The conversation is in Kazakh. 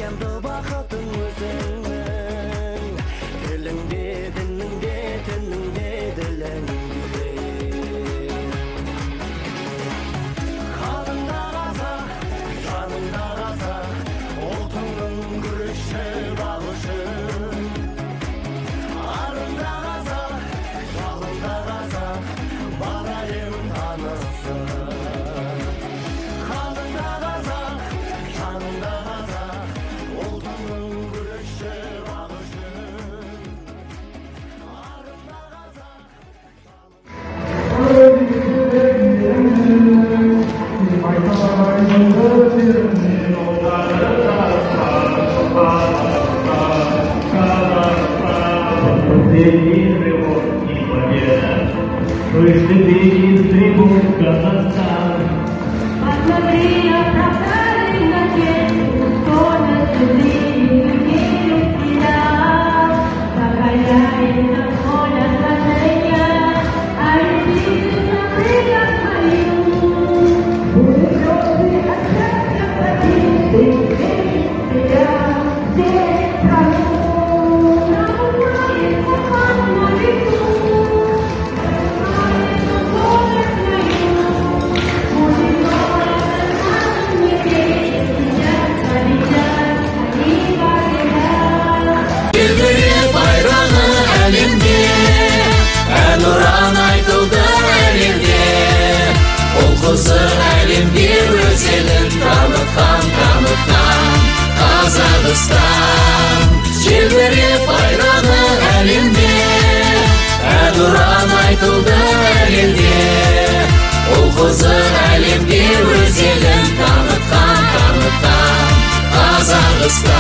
аяңды бақытың өзіңнің, тіліңде, дініңде, тініңде, діліңде. Қаныңда қазақ, жаныңда қазақ, ұлтыңның күріші бағышы. Арыңда қазақ, жалында қазақ, барайын танысың. Қаныңда қазақ, жаныңда қазақ, ұлтыңның күріші бағышы. Арыңда қазақ. Посмотри, оправдали надежду, что на земле веру терял. Покоряется воля сложения, а любитель забыла свою. Будет слезы от счастья победы, верить терял, верить страну. Нам узнает Мухан на веку, узнает он воля свою. Желбіреп байрағы әлемде, әнұран айтылды әлемде. Ол қызы әлемге өз елін танытқан Қазақстан. Желбіреп байрағы әлемде, әнұран айтылды әлемде. Ол қызы әлемге өз елін танытқан Қазақстан.